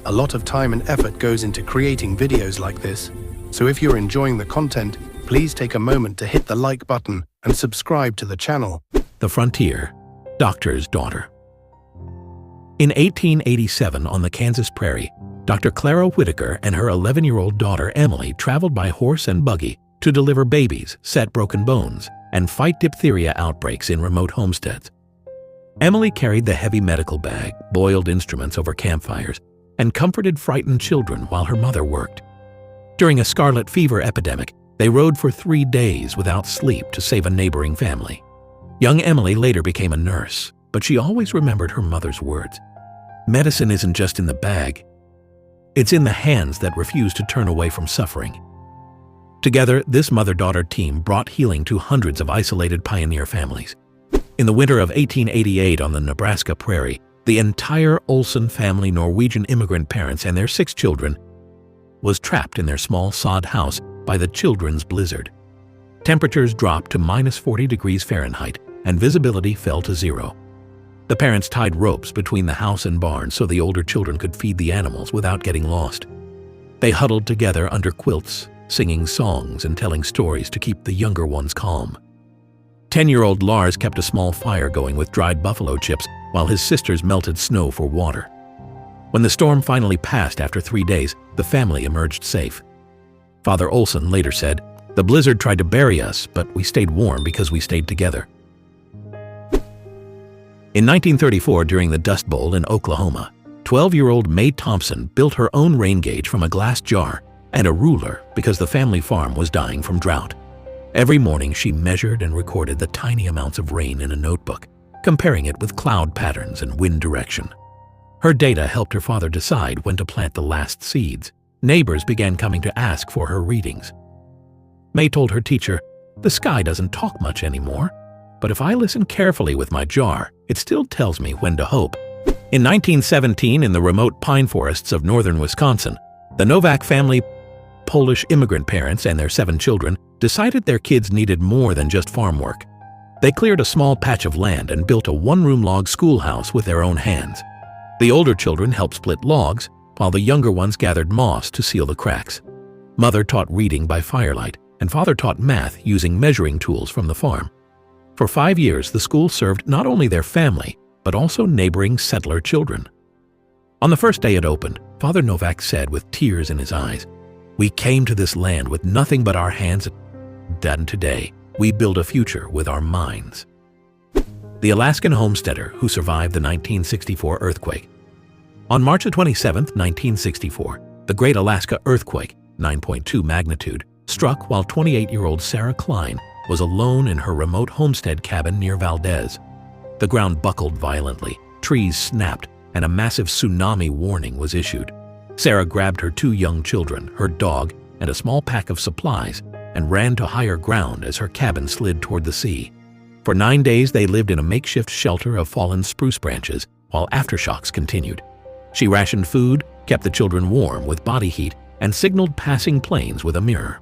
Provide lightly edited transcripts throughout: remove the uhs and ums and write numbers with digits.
A lot of time and effort goes into creating videos like this, so if you're enjoying the content, please take a moment to hit the like button and subscribe to the channel. The Frontier, Doctor's Daughter. In 1887 on the Kansas prairie, Dr. Clara Whitaker and her 11-year-old daughter Emily traveled by horse and buggy to deliver babies, set broken bones, and fight diphtheria outbreaks in remote homesteads. Emily carried the heavy medical bag, boiled instruments over campfires, and comforted frightened children while her mother worked. During a scarlet fever epidemic, they rode for 3 days without sleep to save a neighboring family. Young Emily later became a nurse, but she always remembered her mother's words. Medicine isn't just in the bag. It's in the hands that refuse to turn away from suffering. Together, this mother-daughter team brought healing to hundreds of isolated pioneer families. In the winter of 1888 on the Nebraska prairie, the entire Olson family, Norwegian immigrant parents and their 6 children, was trapped in their small sod house by the children's blizzard. Temperatures dropped to -40 degrees Fahrenheit and visibility fell to 0. The parents tied ropes between the house and barn so the older children could feed the animals without getting lost. They huddled together under quilts, singing songs and telling stories to keep the younger ones calm. 10-year-old Lars kept a small fire going with dried buffalo chips while his sisters melted snow for water. When the storm finally passed after 3 days, the family emerged safe. Father Olson later said, "The blizzard tried to bury us, but we stayed warm because we stayed together." In 1934, during the Dust Bowl in Oklahoma, 12-year-old Mae Thompson built her own rain gauge from a glass jar and a ruler because the family farm was dying from drought. Every morning she measured and recorded the tiny amounts of rain in a notebook, comparing it with cloud patterns and wind direction. Her data helped her father decide when to plant the last seeds. Neighbors began coming to ask for her readings. Mae told her teacher, "The sky doesn't talk much anymore, but if I listen carefully with my jar, it still tells me when to hope." In 1917, in the remote pine forests of northern Wisconsin, the Novak family, Polish immigrant parents and their 7 children, decided their kids needed more than just farm work. They cleared a small patch of land and built a 1-room log schoolhouse with their own hands. The older children helped split logs, while the younger ones gathered moss to seal the cracks. Mother taught reading by firelight, and father taught math using measuring tools from the farm. For 5 years, the school served not only their family, but also neighboring settler children. On the first day it opened, Father Novak said with tears in his eyes, "We came to this land with nothing but our hands, and today we build a future with our minds." The Alaskan homesteader who survived the 1964 earthquake. On March 27, 1964, the Great Alaska Earthquake, 9.2 magnitude, struck while 28-year-old Sarah Klein was alone in her remote homestead cabin near Valdez. The ground buckled violently, trees snapped, and a massive tsunami warning was issued. Sarah grabbed her 2 young children, her dog, and a small pack of supplies and ran to higher ground as her cabin slid toward the sea. For 9 days they lived in a makeshift shelter of fallen spruce branches while aftershocks continued. She rationed food, kept the children warm with body heat, and signaled passing planes with a mirror.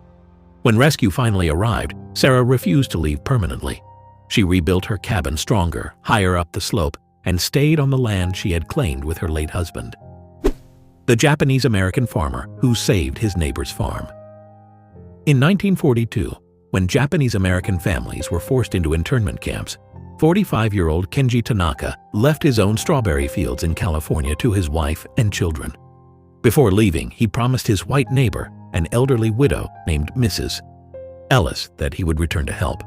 When rescue finally arrived, Sarah refused to leave permanently. She rebuilt her cabin stronger, higher up the slope, and stayed on the land she had claimed with her late husband. The Japanese-American farmer who saved his neighbor's farm. In 1942, when Japanese-American families were forced into internment camps, 45-year-old Kenji Tanaka left his own strawberry fields in California to his wife and children. Before leaving, he promised his white neighbor, an elderly widow named Mrs. Ellis, that he would return to help.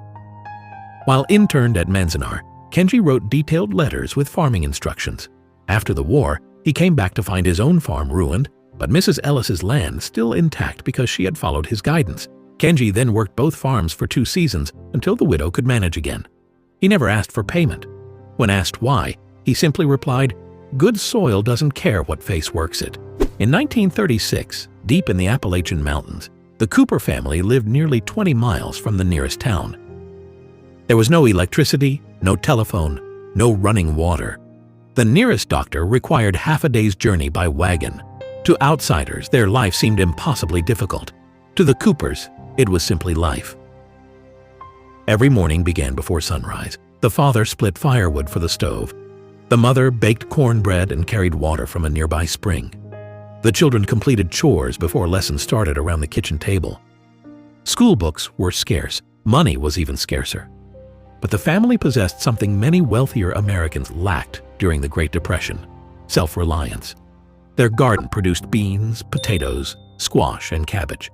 While interned at Manzanar, Kenji wrote detailed letters with farming instructions. After the war, he came back to find his own farm ruined, but Mrs. Ellis's land still intact because she had followed his guidance. Kenji then worked both farms for 2 seasons until the widow could manage again. He never asked for payment. When asked why, he simply replied, "Good soil doesn't care what face works it." In 1936, deep in the Appalachian Mountains, the Cooper family lived nearly 20 miles from the nearest town. There was no electricity, no telephone, no running water. The nearest doctor required half a day's journey by wagon. To outsiders, their life seemed impossibly difficult. To the Coopers, it was simply life. Every morning began before sunrise. The father split firewood for the stove. The mother baked cornbread and carried water from a nearby spring. The children completed chores before lessons started around the kitchen table. School books were scarce. Money was even scarcer. But the family possessed something many wealthier Americans lacked during the Great Depression: self-reliance. Their garden produced beans, potatoes, squash, and cabbage.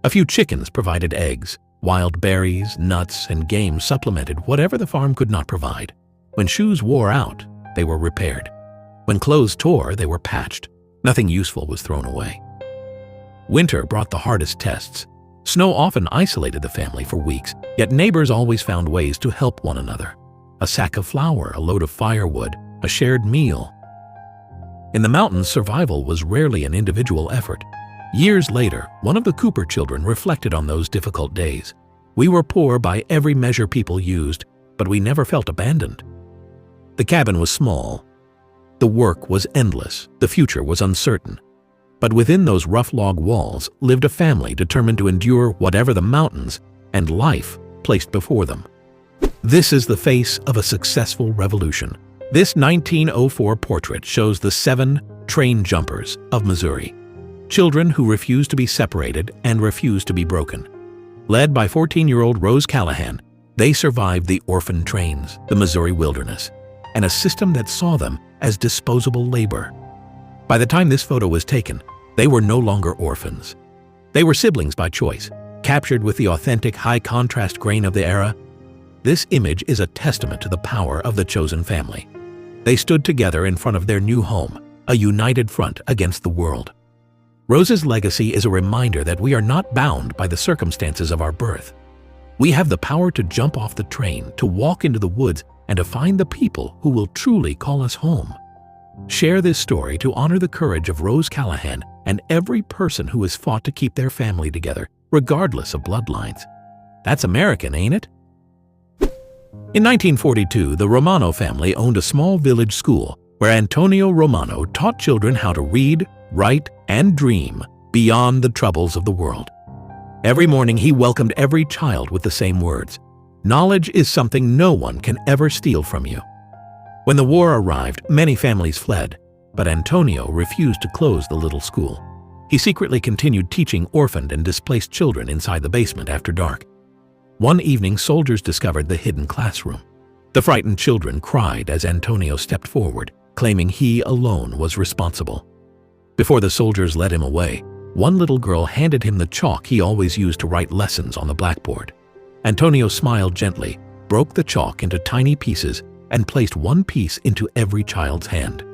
A few chickens provided eggs. Wild berries, nuts, and game supplemented whatever the farm could not provide. When shoes wore out, they were repaired. When clothes tore, they were patched. Nothing useful was thrown away. Winter brought the hardest tests. Snow often isolated the family for weeks, yet neighbors always found ways to help one another. A sack of flour, a load of firewood, a shared meal. In the mountains, survival was rarely an individual effort. Years later, one of the Cooper children reflected on those difficult days. "We were poor by every measure people used, but we never felt abandoned." The cabin was small. The work was endless. The future was uncertain. But within those rough log walls lived a family determined to endure whatever the mountains and life placed before them. This is the face of a successful revolution. This 1904 portrait shows the 7 train jumpers of Missouri. Children who refused to be separated and refused to be broken. Led by 14-year-old Rose Callahan, they survived the orphan trains, the Missouri wilderness, and a system that saw them as disposable labor. By the time this photo was taken, they were no longer orphans. They were siblings by choice, captured with the authentic high-contrast grain of the era. This image is a testament to the power of the chosen family. They stood together in front of their new home, a united front against the world. Rose's legacy is a reminder that we are not bound by the circumstances of our birth. We have the power to jump off the train, to walk into the woods, and to find the people who will truly call us home. Share this story to honor the courage of Rose Callahan and every person who has fought to keep their family together, regardless of bloodlines. That's American, ain't it? In 1942, the Romano family owned a small village school where Antonio Romano taught children how to read, write, and dream beyond the troubles of the world. Every morning he welcomed every child with the same words: "Knowledge is something no one can ever steal from you." When the war arrived, many families fled, but Antonio refused to close the little school. He secretly continued teaching orphaned and displaced children inside the basement after dark. One evening, soldiers discovered the hidden classroom. The frightened children cried as Antonio stepped forward, claiming he alone was responsible. Before the soldiers led him away, one little girl handed him the chalk he always used to write lessons on the blackboard. Antonio smiled gently, broke the chalk into tiny pieces, and placed one piece into every child's hand.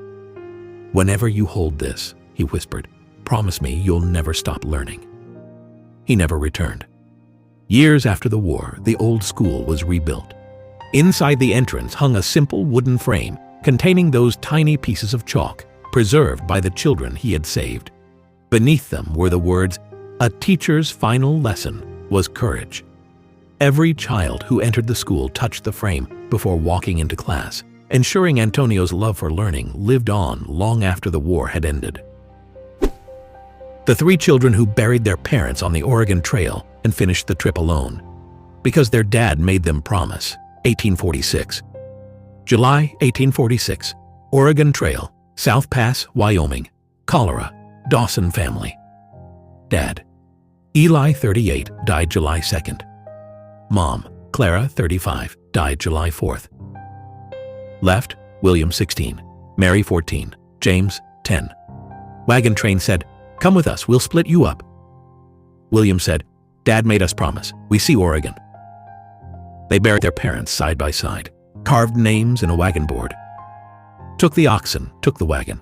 "Whenever you hold this," he whispered, "promise me you'll never stop learning." He never returned. Years after the war, the old school was rebuilt. Inside the entrance hung a simple wooden frame containing those tiny pieces of chalk, preserved by the children he had saved. Beneath them were the words, "A teacher's final lesson was courage." Every child who entered the school touched the frame before walking into class, ensuring Antonio's love for learning lived on long after the war had ended. The 3 children who buried their parents on the Oregon Trail and finished the trip alone, because their dad made them promise. 1846. July 1846, Oregon Trail, South Pass, Wyoming. Cholera, Dawson family. Dad: Eli, 38, died July 2nd. Mom: Clara, 35, died July 4th. Left: William, 16, Mary, 14, James, 10. Wagon train said, "Come with us, we'll split you up." William said, "Dad made us promise. We see Oregon." They buried their parents side by side, carved names in a wagon board. Took the oxen, took the wagon.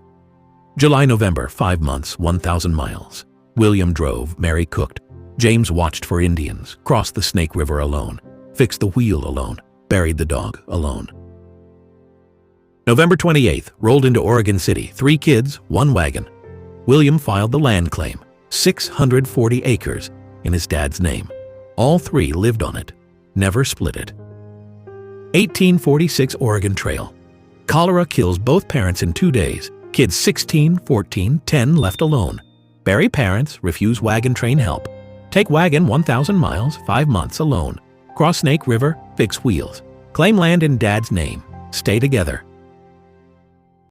July, November, 5 months, 1,000 miles. William drove, Mary cooked. James watched for Indians, crossed the Snake River alone, fixed the wheel alone, buried the dog alone. November 28th, rolled into Oregon City, 3 kids, 1 wagon. William filed the land claim, 640 acres, in his dad's name. All 3 lived on it, never split it. 1846 Oregon Trail. Cholera kills both parents in 2 days. Kids 16, 14, 10 left alone. Bury parents, refuse wagon train help. Take wagon 1,000 miles, 5 months alone. Cross Snake River, fix wheels. Claim land in dad's name. Stay together.